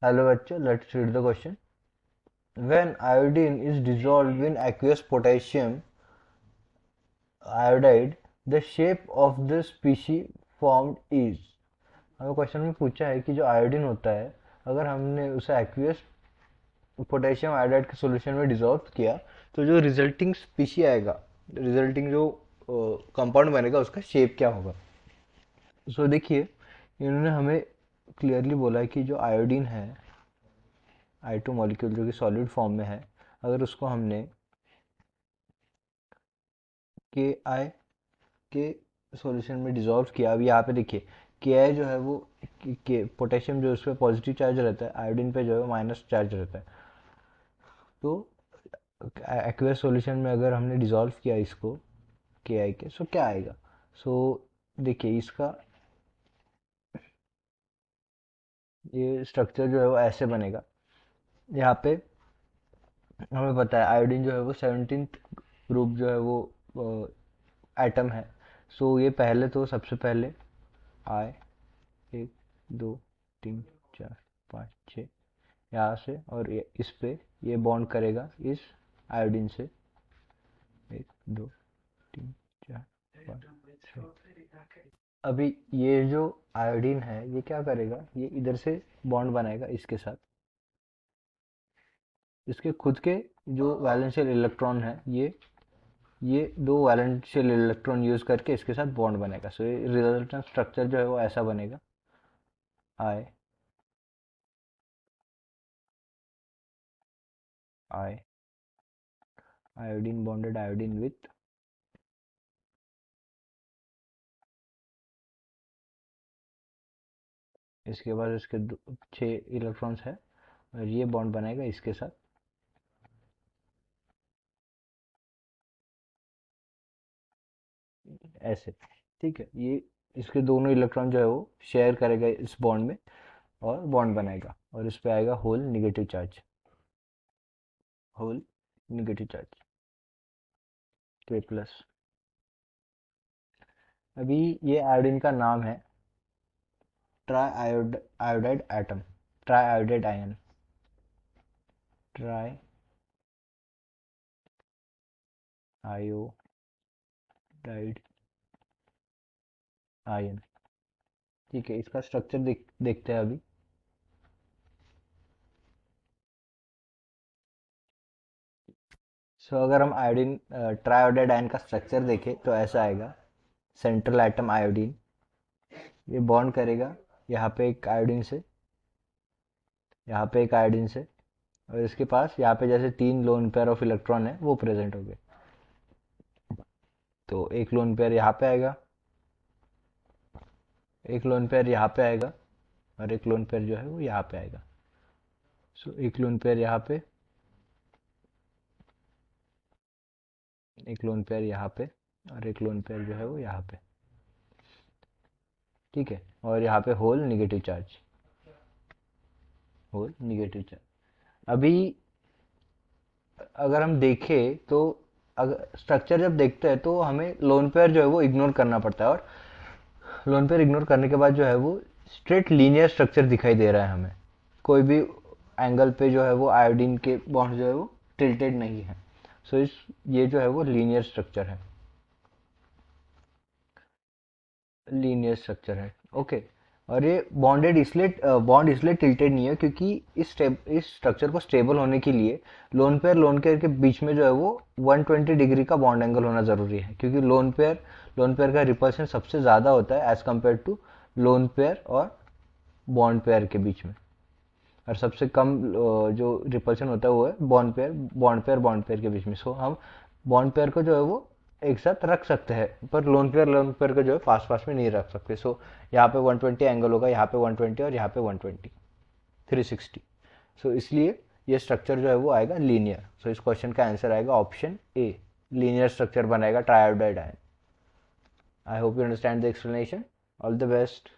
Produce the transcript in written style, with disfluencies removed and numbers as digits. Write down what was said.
Hello बच्चों, let's read the question. When iodine is dissolved in aqueous potassium iodide, the shape of the species formed is. हमें question में पूछा है कि जो आयोडीन होता है, अगर हमने उसे एक्वियस पोटेशियम आयोडाइड के सॉल्यूशन में डिसॉल्व किया तो जो रिजल्टिंग स्पीशी आएगा, रिजल्टिंग जो कंपाउंड बनेगा उसका शेप क्या होगा. सो देखिए, इन्होंने हमें क्लियरली बोला है कि जो आयोडीन है, I2 मॉलिक्यूल जो कि सॉलिड फॉर्म में है, अगर उसको हमने के आई के सॉल्यूशन में डिसॉल्व किया. अब यहाँ पे देखिए, के आई जो है वो के पोटेशियम जो उस पर पॉजिटिव चार्ज रहता है, आयोडीन पे जो है माइनस चार्ज रहता है. तो एक्वेस सॉल्यूशन में अगर हमने डिसॉल्व किया इसको के आई के, सो क्या आएगा. सो देखिए, इसका ये स्ट्रक्चर जो है वो ऐसे बनेगा. यहाँ पे हमें पता है आयोडीन जो है वो 17th ग्रुप जो है वो एटम है. सो ये पहले तो सबसे पहले आई 1 2 3 4 5 6 यहाँ से, और ये इस पे ये बॉन्ड करेगा इस आयोडीन से. 1 2 3 4 5 6. अभी ये जो आयोडीन है ये क्या करेगा, ये इधर से बॉन्ड बनाएगा इसके साथ. इसके खुद के जो वैलेंशियल इलेक्ट्रॉन है, ये दो वैलेंशियल इलेक्ट्रॉन यूज करके इसके साथ बॉन्ड बनेगा. सो ये रिजल्टेंट स्ट्रक्चर जो है वो ऐसा बनेगा. आई आई आयोडीन बॉन्डेड आयोडीन विथ, इसके बाद इसके 6 इलेक्ट्रॉन्स है, और ये बॉन्ड बनाएगा इसके साथ ऐसे. ठीक है, ये इसके दोनों इलेक्ट्रॉन जो है वो शेयर करेगा इस बॉन्ड में और बॉन्ड बनाएगा, और इस पे आएगा whole negative charge, whole negative charge के प्लस. अभी ये आयोडीन का नाम है triiodide atom, triiodide ion, triiodide ion. ठीक है, इसका स्ट्रक्चर देखते हैं अभी. सो अगर हम आयोडीन ट्राइआयोडाइड आयन का स्ट्रक्चर देखें तो ऐसा आएगा. सेंट्रल एटम आयोडीन, ये बॉन्ड करेगा यहाँ पे एक आयोडीन से, यहाँ पे एक आयोडीन से, और इसके पास यहाँ पे जैसे 3 लोन पेयर ऑफ इलेक्ट्रॉन है वो प्रेजेंट हो गए. तो एक लोन पेयर यहाँ पे आएगा, एक लोन पेयर यहाँ पे आएगा, और एक लोन पेयर जो है वो यहाँ पे आएगा. सो एक लोन पेयर यहाँ पे, एक लोन पेयर यहाँ पे, और एक लोन पेयर जो है वो यहाँ पे. ठीक है, और यहाँ पे whole negative charge, whole negative charge. अभी अगर हम देखें तो अगर स्ट्रक्चर जब देखते हैं तो हमें लोन पेयर जो है वो इग्नोर करना पड़ता है, और लोन पेयर इग्नोर करने के बाद जो है वो स्ट्रेट लीनियर स्ट्रक्चर दिखाई दे रहा है हमें. कोई भी एंगल पे जो है वो आयोडीन के बॉन्ड जो है वो टिल्टेड नहीं है. सो इस ये जो है वो लीनियर स्ट्रक्चर है, लीनियर स्ट्रक्चर है. ओके. और ये बॉन्ड इसलिए टिल्टेड नहीं है क्योंकि इस स्ट्रक्चर को स्टेबल होने के लिए लोन पेयर के बीच में जो है वो 120 डिग्री का बॉन्ड एंगल होना ज़रूरी है, क्योंकि लोन पेयर का रिपल्शन सबसे ज़्यादा होता है as compare to lone pair और बॉन्ड पेयर के बीच में. और सबसे कम जो रिपल्शन होता है वो है बॉन्ड पेयर के बीच में. सो हम बॉन्ड पेयर को जो है वो एक साथ रख सकते हैं, पर लोन पेयर को जो है पास पास में नहीं रख सकते. सो यहाँ पे 120 एंगल होगा, यहाँ पे 120 और यहाँ पे 120, 360. सो इसलिए ये स्ट्रक्चर जो है वो आएगा लीनियर. सो इस क्वेश्चन का आंसर आएगा ऑप्शन ए, लीनियर स्ट्रक्चर बनाएगा triiodide ion. I hope you understand the explanation. All the best.